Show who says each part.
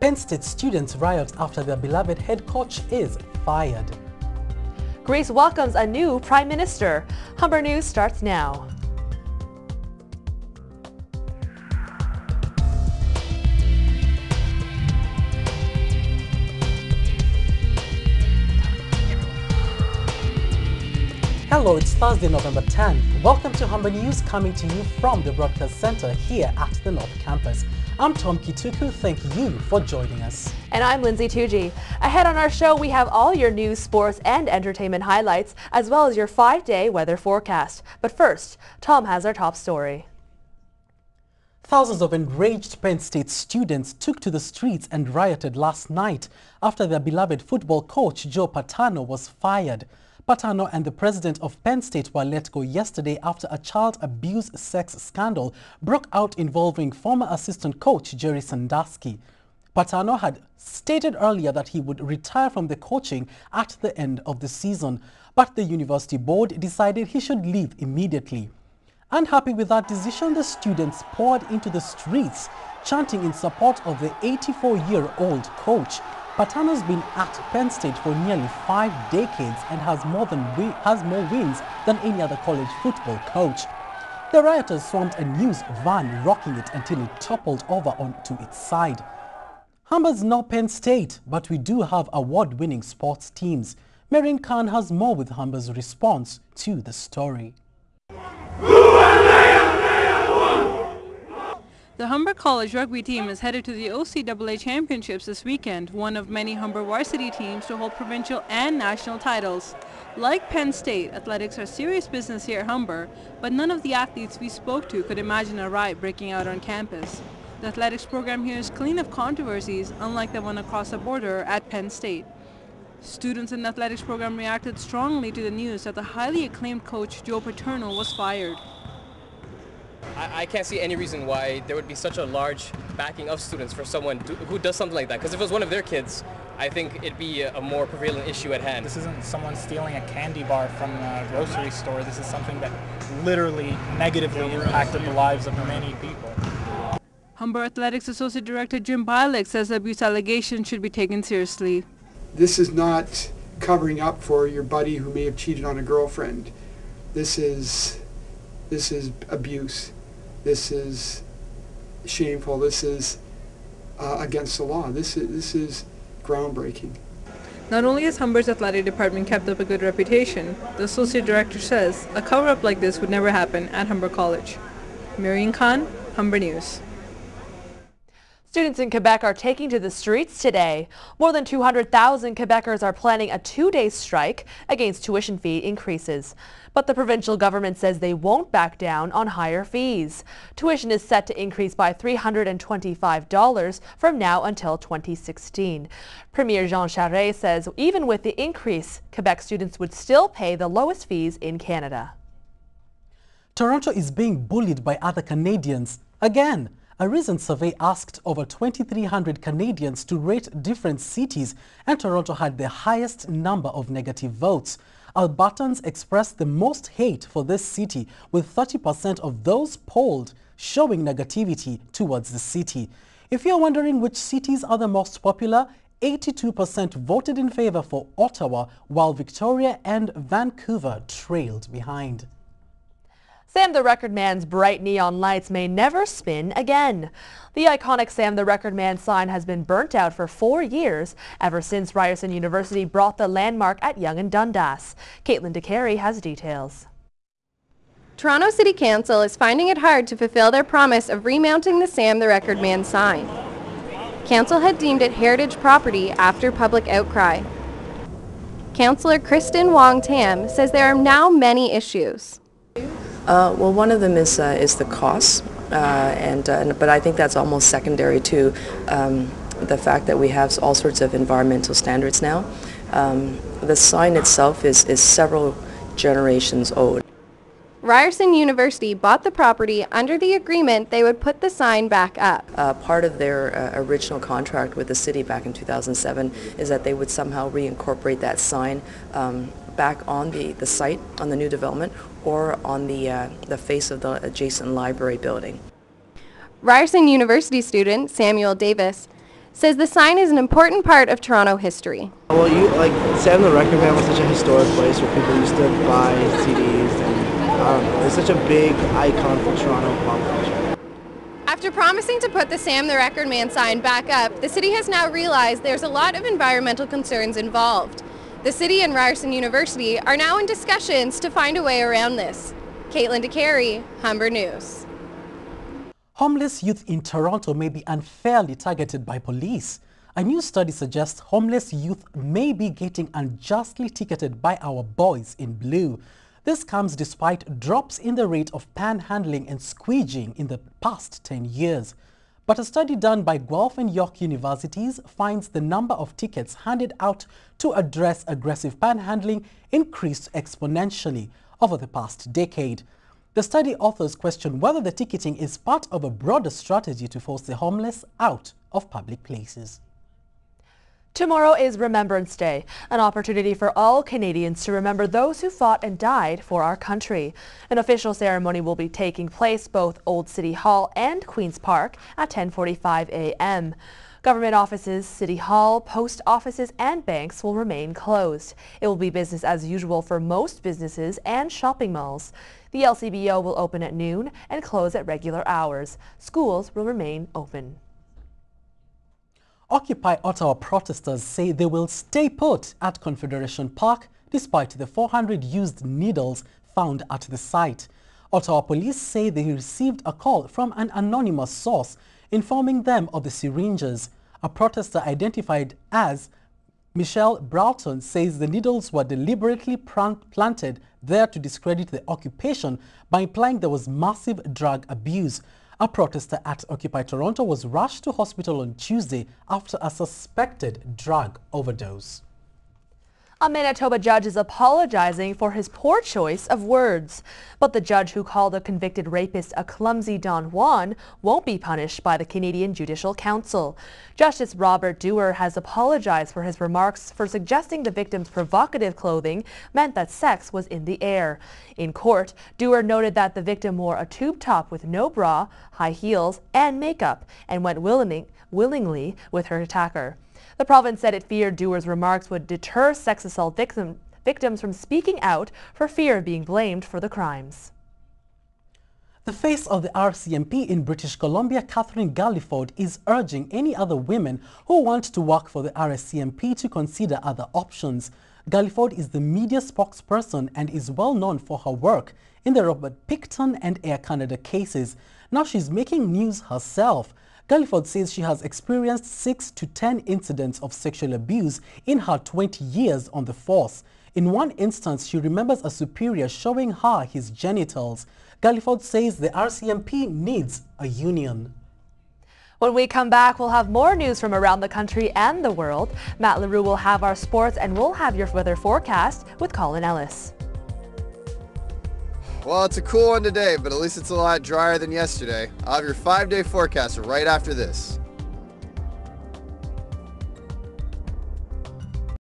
Speaker 1: Penn State students riot after their beloved head coach is fired.
Speaker 2: Greece welcomes a new prime minister. Humber News starts now.
Speaker 1: Hello, it's Thursday, November 10th. Welcome to Humber News, coming to you from the Broadcast Center here at the North Campus. I'm Tom Kituku. Thank you for joining us.
Speaker 2: And I'm Lindsay Tuji. Ahead on our show, we have all your news, sports, and entertainment highlights, as well as your 5-day weather forecast. But first, Tom has our top story.
Speaker 1: Thousands of enraged Penn State students took to the streets and rioted last night after their beloved football coach Joe Paterno was fired. Paterno and the president of Penn State were let go yesterday after a child abuse sex scandal broke out involving former assistant coach Jerry Sandusky. Paterno had stated earlier that he would retire from the coaching at the end of the season, but the university board decided he should leave immediately. Unhappy with that decision, the students poured into the streets, chanting in support of the 84-year-old coach. Paterno's been at Penn State for nearly 5 decades and has more wins than any other college football coach. The rioters swarmed a news van, rocking it until it toppled over onto its side. Humber's not Penn State, but we do have award-winning sports teams. Marian Khan has more with Humber's response to the story.
Speaker 3: The Humber College rugby team is headed to the OCAA Championships this weekend, one of many Humber varsity teams to hold provincial and national titles. Like Penn State, athletics are serious business here at Humber, but none of the athletes we spoke to could imagine a riot breaking out on campus. The athletics program here is clean of controversies, unlike the one across the border at Penn State. Students in the athletics program reacted strongly to the news that the highly acclaimed coach Joe Paterno was fired.
Speaker 4: I can't see any reason why there would be such a large backing of students for someone who does something like that. Because if it was one of their kids, I think it'd be a more prevalent issue at hand.
Speaker 5: This isn't someone stealing a candy bar from a grocery store. This is something that literally negatively impacted the lives of many people.
Speaker 3: Humber Athletics Associate Director Jim Bialik says the abuse allegations should be taken seriously.
Speaker 6: This is not covering up for your buddy who may have cheated on a girlfriend. This is abuse. This is shameful. This is against the law. This is groundbreaking.
Speaker 3: Not only has Humber's athletic department kept up a good reputation, the associate director says a cover-up like this would never happen at Humber College. Marian Khan, Humber News.
Speaker 2: Students in Quebec are taking to the streets today. More than 200,000 Quebecers are planning a 2-day strike against tuition fee increases. But the provincial government says they won't back down on higher fees. Tuition is set to increase by $325 from now until 2016. Premier Jean Charest says even with the increase, Quebec students would still pay the lowest fees in Canada.
Speaker 1: Toronto is being bullied by other Canadians again. A recent survey asked over 2,300 Canadians to rate different cities, and Toronto had the highest number of negative votes. Albertans expressed the most hate for this city, with 30% of those polled showing negativity towards the city. If you're wondering which cities are the most popular, 82% voted in favor for Ottawa, while Victoria and Vancouver trailed behind.
Speaker 2: Sam the Record Man's bright neon lights may never spin again. The iconic Sam the Record Man sign has been burnt out for 4 years, ever since Ryerson University brought the landmark at Yonge and Dundas. Caitlin DeCary has details.
Speaker 7: Toronto City Council is finding it hard to fulfill their promise of remounting the Sam the Record Man sign. Council had deemed it heritage property after public outcry. Councillor Kristen Wong-Tam says there are now many issues.
Speaker 8: Well, one of them is the costs, but I think that's almost secondary to the fact that we have all sorts of environmental standards now. The sign itself is several generations old.
Speaker 7: Ryerson University bought the property under the agreement they would put the sign back up.
Speaker 8: Part of their original contract with the city back in 2007 is that they would somehow reincorporate that sign back on the site, on the new development, or on the face of the adjacent library building.
Speaker 7: Ryerson University student Samuel Davis says the sign is an important part of Toronto history.
Speaker 9: Well, Sam the Record Man was such a historic place where people used to buy CDs, and I don't know, it's such a big icon for Toronto pop culture.
Speaker 7: After promising to put the Sam the Record Man sign back up, the city has now realized there's a lot of environmental concerns involved. The city and Ryerson University are now in discussions to find a way around this. Caitlin DeCarey, Humber News.
Speaker 1: Homeless youth in Toronto may be unfairly targeted by police. A new study suggests homeless youth may be getting unjustly ticketed by our boys in blue. This comes despite drops in the rate of panhandling and squeeging in the past 10 years. But a study done by Guelph and York universities finds the number of tickets handed out to address aggressive panhandling increased exponentially over the past decade. The study authors question whether the ticketing is part of a broader strategy to force the homeless out of public places.
Speaker 2: Tomorrow is Remembrance Day, an opportunity for all Canadians to remember those who fought and died for our country. An official ceremony will be taking place both Old City Hall and Queen's Park at 10:45 a.m. Government offices, City Hall, post offices and banks will remain closed. It will be business as usual for most businesses and shopping malls. The LCBO will open at noon and close at regular hours. Schools will remain open.
Speaker 1: Occupy Ottawa protesters say they will stay put at Confederation Park despite the 400 used needles found at the site. Ottawa police say they received a call from an anonymous source informing them of the syringes. A protester identified as Michelle Broughton says the needles were deliberately planted there to discredit the occupation by implying there was massive drug abuse. A protester at Occupy Toronto was rushed to hospital on Tuesday after a suspected drug overdose.
Speaker 2: A Manitoba judge is apologizing for his poor choice of words. But the judge who called a convicted rapist a clumsy Don Juan won't be punished by the Canadian Judicial Council. Justice Robert Dewar has apologized for his remarks for suggesting the victim's provocative clothing meant that sex was in the air. In court, Dewar noted that the victim wore a tube top with no bra, high heels, and makeup, and went willingly with her attacker. The province said it feared Dewar's remarks would deter sex assault victims from speaking out for fear of being blamed for the crimes.
Speaker 1: The face of the RCMP in British Columbia, Catherine Galliford, is urging any other women who want to work for the RCMP to consider other options. Galliford is the media spokesperson and is well known for her work in the Robert Picton and Air Canada cases. Now she's making news herself. Galliford says she has experienced 6 to 10 incidents of sexual abuse in her 20 years on the force. In one instance, she remembers a superior showing her his genitals. Galliford says the RCMP needs a union.
Speaker 2: When we come back, we'll have more news from around the country and the world. Matt LaRue will have our sports, and we'll have your weather forecast with Colin Ellis.
Speaker 10: Well, it's a cool one today, but at least it's a lot drier than yesterday. I'll have your 5-day forecast right after this.